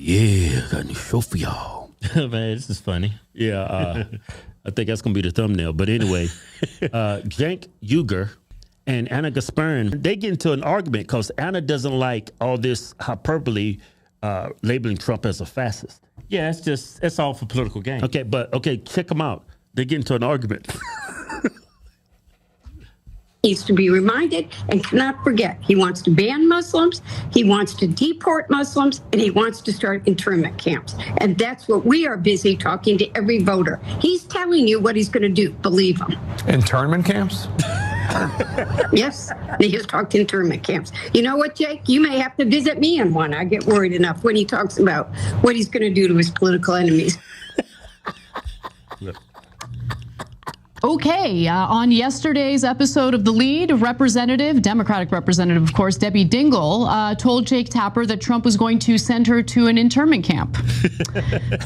Yeah, got a new show for y'all. Man, this is funny. Yeah, I think that's going to be the thumbnail. But anyway, Cenk, Uygur, and Anna Kasparian, they get into an argument because Anna doesn't like all this hyperbole labeling Trump as a fascist. Yeah, it's all for political gain. Okay, check them out. They get into an argument. Needs to be reminded and cannot forget. He wants to ban Muslims, he wants to deport Muslims, and he wants to start internment camps. And that's what we are busy talking to every voter. He's telling you what he's going to do. Believe him. Internment camps? Yes, he has talked internment camps. You know what, Jake? You may have to visit me in one. I get worried enough when he talks about what he's going to do to his political enemies. Okay, on yesterday's episode of The Lead, Democratic Representative, of course, Debbie Dingell, told Jake Tapper that Trump was going to send her to an internment camp.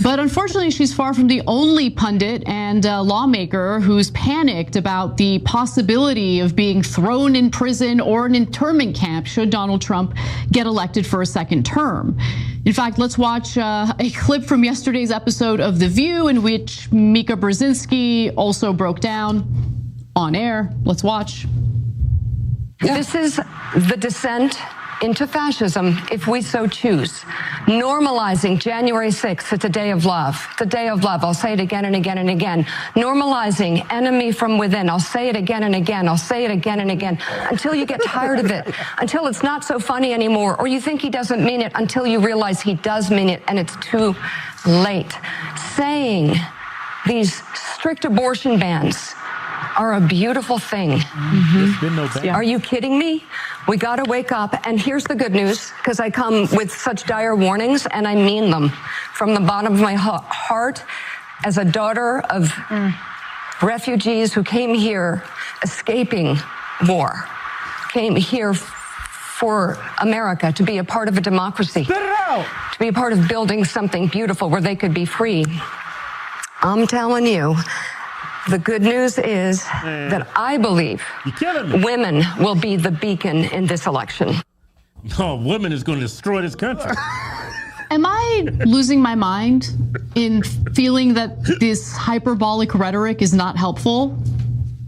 But unfortunately, she's far from the only pundit and lawmaker who's panicked about the possibility of being thrown in prison or an internment camp should Donald Trump get elected for a second term. In fact, let's watch a clip from yesterday's episode of The View in which Mika Brzezinski also broke down on air. Let's watch. This is the descent into fascism, if we so choose. Normalizing January 6th, it's a day of love. It's a day of love. I'll say it again and again and again. Normalizing enemy from within. I'll say it again and again. I'll say it again and again until you get tired of it, until it's not so funny anymore, or you think he doesn't mean it until you realize he does mean it and it's too late. Saying these strict abortion bans are a beautiful thing. Mm-hmm. Are you kidding me? We got to wake up. And here's the good news, because I come with such dire warnings, and I mean them from the bottom of my heart as a daughter of refugees who came here escaping war, came here for America, to be a part of a democracy, to be a part of building something beautiful where they could be free. I'm telling you, the good news is that I believe women will be the beacon in this election. Oh, women is going to destroy this country. Am I losing my mind in feeling that this hyperbolic rhetoric is not helpful?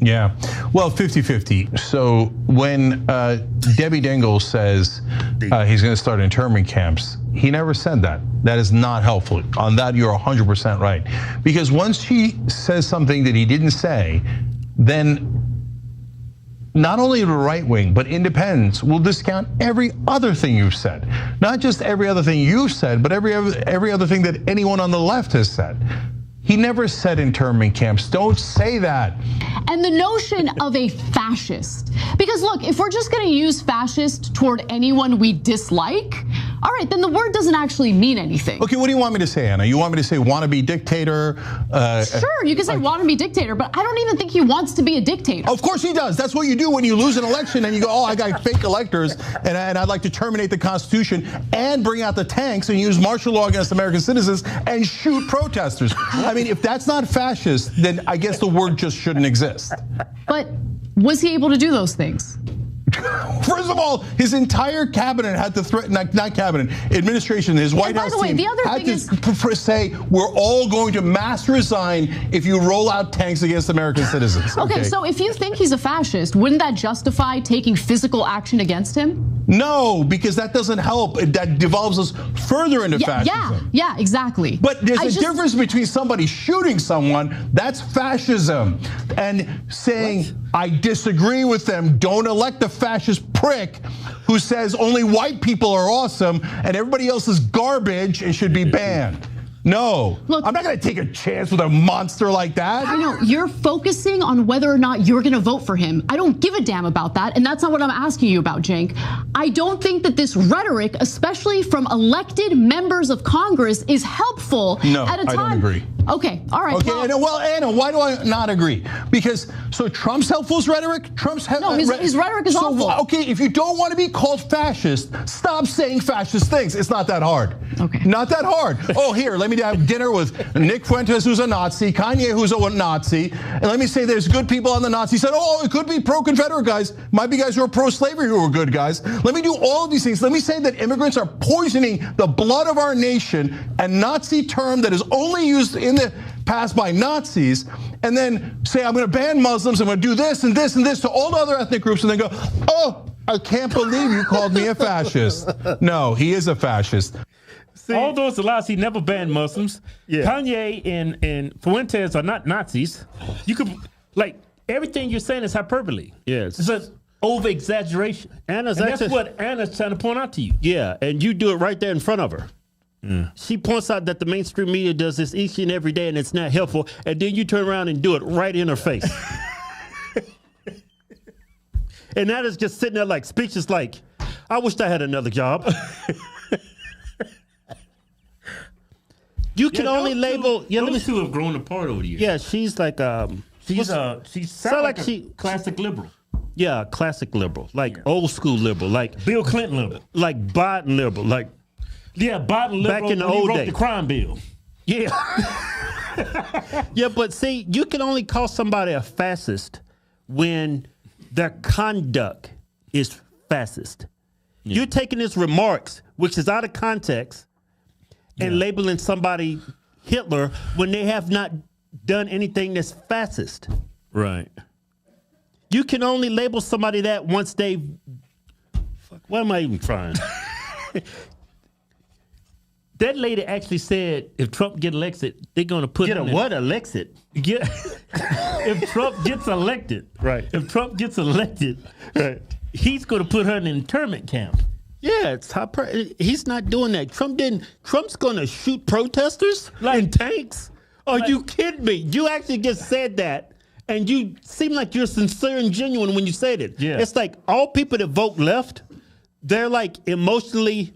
Yeah, well, 50-50. So when Debbie Dingell says he's going to start internment camps, he never said that. That is not helpful. On that, you're 100% right. Because once she says something that he didn't say, then not only the right wing, but independents will discount every other thing you've said. Not just every other thing you've said, but every other thing that anyone on the left has said. He never said internment camps. Don't say that. And the notion of a fascist. Because look, if we're just going to use fascist toward anyone we dislike, all right, then the word doesn't actually mean anything. Okay, what do you want me to say, Anna? You want me to say wannabe dictator? Sure, you can say wannabe dictator, but I don't even think he wants to be a dictator. Of course he does. That's what you do when you lose an election and you go, oh, I got fake electors and I'd like to terminate the Constitution and bring out the tanks and use martial law against American citizens and shoot protesters. I mean, if that's not fascist, then I guess the word just shouldn't exist. But was he able to do those things? First of all, his entire cabinet had to threaten, not cabinet, administration, his White House team had to say, we're all going to mass resign if you roll out tanks against American citizens. Okay, so if you think he's a fascist, wouldn't that justify taking physical action against him? No, because that doesn't help. That devolves us further into fascism. Yeah, exactly. But there's a difference between somebody shooting someone, that's fascism, and saying, I disagree with them, don't elect a fascist prick who says only white people are awesome and everybody else is garbage and should be banned. No, look, I'm not going to take a chance with a monster like that. I know, you're focusing on whether or not you're going to vote for him. I don't give a damn about that, and that's not what I'm asking you about, Cenk. I don't think that this rhetoric, especially from elected members of Congress, is helpful at a time. I don't agree. Okay, all right. Okay, Anna, why do I not agree? Because Trump's helpful rhetoric. His rhetoric is awful. Okay, if you don't want to be called fascist, stop saying fascist things. It's not that hard. Okay. Not that hard. Oh, here, let me have dinner with Nick Fuentes, who's a Nazi, Kanye, who's a Nazi, and let me say there's good people on the Nazi side. Oh, it could be pro-Confederate guys. Might be guys who are pro-slavery who are good guys. Let me do all of these things. Let me say that immigrants are poisoning the blood of our nation, a Nazi term that is only used in the past by Nazis, and then say I'm going to ban Muslims, I'm going to do this and this and this to all the other ethnic groups, and then go, oh, I can't believe you called me a fascist. No, he is a fascist. See, all those lies, he never banned Muslims. Yeah. Kanye and Fuentes are not Nazis. You could, like, everything you're saying is hyperbole. Yes. It's just over-exaggeration. That's what Anna's trying to point out to you. Yeah, and you do it right there in front of her. She points out that the mainstream media does this each and every day and it's not helpful, and then you turn around and do it right in her face. And that is just sitting there like speechless, like, I wish I had another job. You can only label. Those two have grown apart over the years. Yeah, she's like she sounds like a classic liberal. Yeah, classic liberal, like old school liberal, like Bill Clinton liberal, like Biden liberal, like. Yeah, Biden back in the old days, the crime bill. Yeah. Yeah, but see, you can only call somebody a fascist when their conduct is fascist. Yeah. You're taking his remarks, which is out of context, and labeling somebody Hitler when they have not done anything that's fascist. Right. You can only label somebody that once they've... What am I even trying? That lady actually said if Trump get elected, they're going to put him in... What, elected? Yeah. If Trump gets elected. Right. If Trump gets elected, right, he's going to put her in an internment camp. Yeah, he's not doing that. Trump's going to shoot protesters in tanks? Are you kidding me? You actually just said that, and you seem like you're sincere and genuine when you said it. Yeah. It's like all people that vote left, they're like emotionally...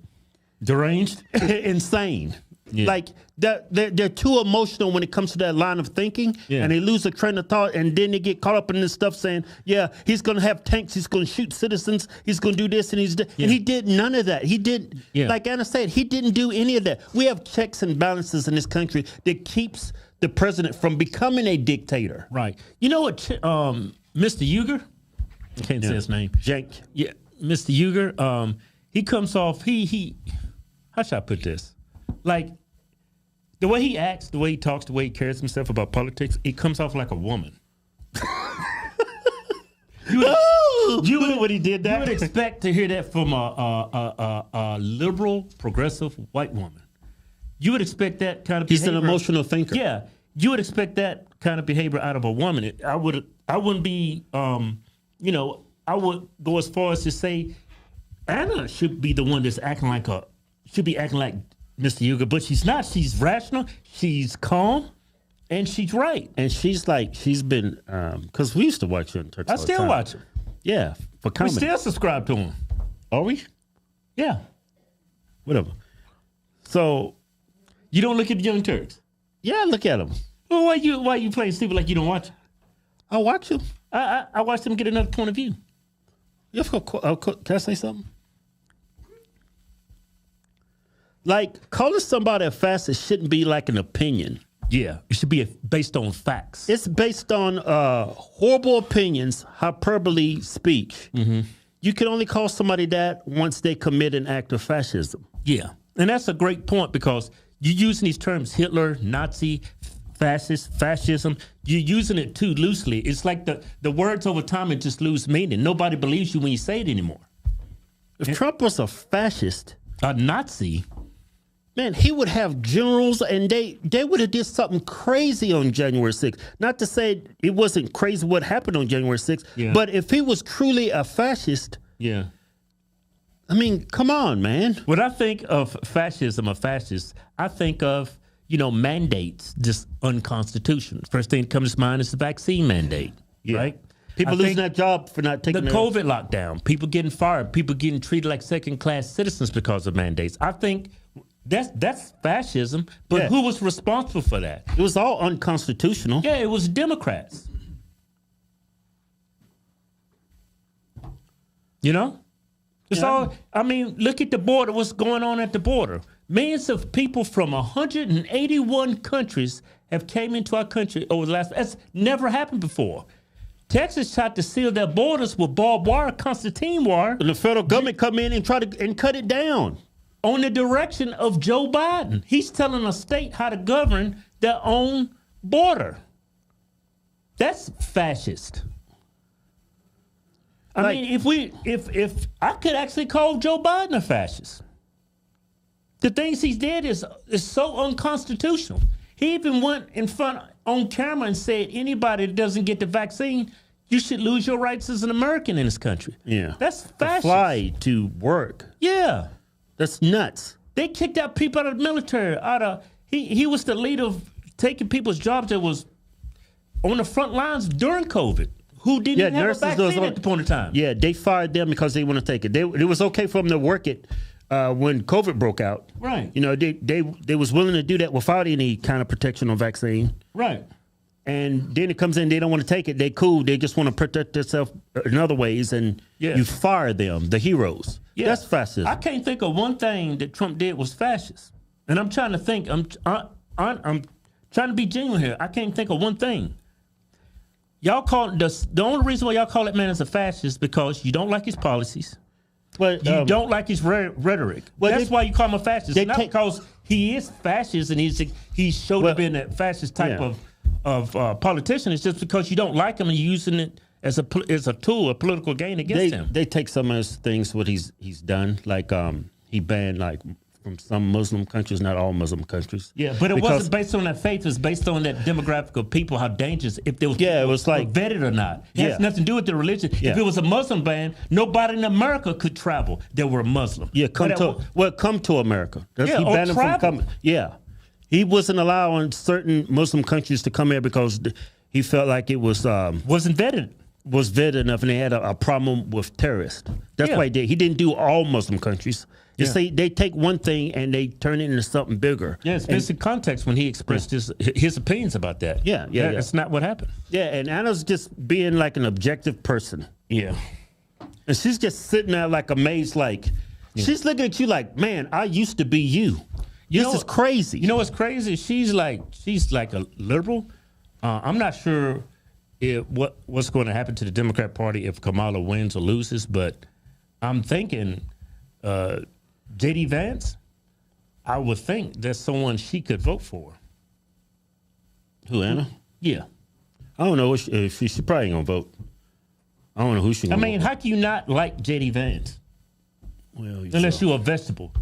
deranged, insane. Yeah. Like they're too emotional when it comes to that line of thinking, and they lose a train of thought, and then they get caught up in this stuff saying, "Yeah, he's going to have tanks, he's going to shoot citizens, he's going to do this, and and he did none of that. He did, like Anna said, he didn't do any of that. We have checks and balances in this country that keeps the president from becoming a dictator. Right. You know what, Mr. Uygur? I can't say his name. Cenk. Yeah, Mr. Uygur. He comes off. He. How should I put this? Like, the way he acts, the way he talks, the way he carries himself about politics, it comes off like a woman. You would when he did that. You would expect to hear that from a liberal, progressive white woman. You would expect that kind of behavior. He's an emotional thinker. Yeah, you would expect that kind of behavior out of a woman. I wouldn't be, I would go as far as to say Anna should be the one that's acting like Mr. Uygur, but she's not. She's rational, she's calm, and she's right. And she's been, because we used to watch her in Turks. I still watch her. Yeah, for comedy. We still subscribe to him. Are we? Yeah. Whatever. So, you don't look at the Young Turks? Yeah, I look at them. Well, why you playing stupid like you don't watch them? I watch them. I watch them get another point of view. Can I say something? Like, calling somebody a fascist shouldn't be like an opinion. Yeah, it should be based on facts. It's based on horrible opinions, hyperbole speech. Mm-hmm. You can only call somebody that once they commit an act of fascism. Yeah, and that's a great point because you're using these terms, Hitler, Nazi, fascist, fascism. You're using it too loosely. It's like the words over time it just lose meaning. Nobody believes you when you say it anymore. If Trump was a fascist, a Nazi, man, he would have generals, and they would have did something crazy on January 6th. Not to say it wasn't crazy what happened on January 6th, but if he was truly a fascist, I mean, come on, man. When I think of fascism or fascists, I think of, mandates just unconstitutional. First thing that comes to mind is the vaccine mandate, right? People losing their job for not taking the COVID lockdown, people getting fired, people getting treated like second-class citizens because of mandates. I think That's fascism. But who was responsible for that? It was all unconstitutional. Yeah, it was Democrats. You know? It's all, I mean, look at the border, what's going on at the border. Millions of people from 181 countries have came into our country over the last, that's never happened before. Texas tried to seal their borders with barbed wire, concertina wire. And the federal government come in and try to cut it down. On the direction of Joe Biden. He's telling a state how to govern their own border. That's fascist. I mean, if I could actually call Joe Biden a fascist. The things he did is so unconstitutional. He even went in front on camera and said anybody that doesn't get the vaccine, you should lose your rights as an American in this country. Yeah. That's fascist. To fly to work. Yeah. That's nuts. They kicked out people out of the military. He was the leader of taking people's jobs that was on the front lines during COVID. Who didn't have a vaccine at the point of time. Yeah, they fired them because they want to take it. It was okay for them to work it when COVID broke out. Right. You know, they was willing to do that without any kind of protection or vaccine. Right. And then it comes in, they don't want to take it. They cool. They just want to protect themselves in other ways, and you fire them, the heroes. Yeah. That's fascism. I can't think of one thing that Trump did was fascist. And I'm trying to think. I'm trying to be genuine here. I can't think of one thing. Y'all call the only reason why y'all call that man as a fascist is because you don't like his policies. Well, you don't like his rhetoric. Well, that's why you call him a fascist. Not because he is fascist and he showed up being a fascist type of politician. It's just because you don't like him and you're using it as a tool, a political gain against him. They take some of his things, what he's done, like he banned from some Muslim countries, not all Muslim countries. Yeah, but it wasn't based on that faith. It was based on that demographic of people, how dangerous, if they was like vetted or not. It has nothing to do with the religion. Yeah. If it was a Muslim ban, nobody in America could travel that were Muslim. Yeah, come to America. He banned them from coming. Yeah, he wasn't allowing certain Muslim countries to come here because he felt like it was wasn't vetted. Was vetted enough, and they had a problem with terrorists. That's why he did. He didn't do all Muslim countries. Just say they take one thing and they turn it into something bigger. Yeah, it's missing context when he expressed his opinions about that. Yeah. That's not what happened. Yeah, and Anna's just being like an objective person. Yeah. And she's just sitting there like amazed, she's looking at you like, man, I used to be you. This is crazy. You know what's crazy? She's like a liberal. I'm not sure what's going to happen to the Democrat Party if Kamala wins or loses, but I'm thinking J.D. Vance, I would think that's someone she could vote for. Who, Anna? Yeah. I don't know if she probably going to vote. I don't know who she's going to vote how can you not like J.D. Vance? Well, unless you're a vegetable.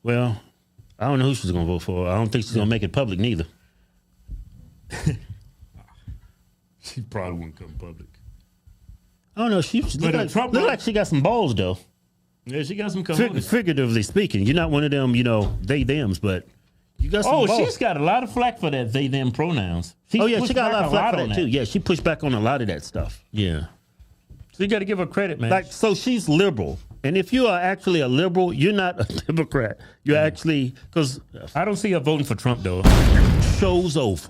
Well, I don't know who she's going to vote for. I don't think she's going to make it public neither. She probably wouldn't come public. I don't know. She look like she got some balls, though. Yeah, she got some figuratively speaking. You're not one of them, they, thems, but you got some balls. She's got a lot of flack for that they, them pronouns. She got a lot of flack for that, too. Yeah, she pushed back on a lot of that stuff. Yeah. So you got to give her credit, man. So she's liberal. And if you are actually a liberal, you're not a Democrat. You're actually, because I don't see her voting for Trump, though. Show's over.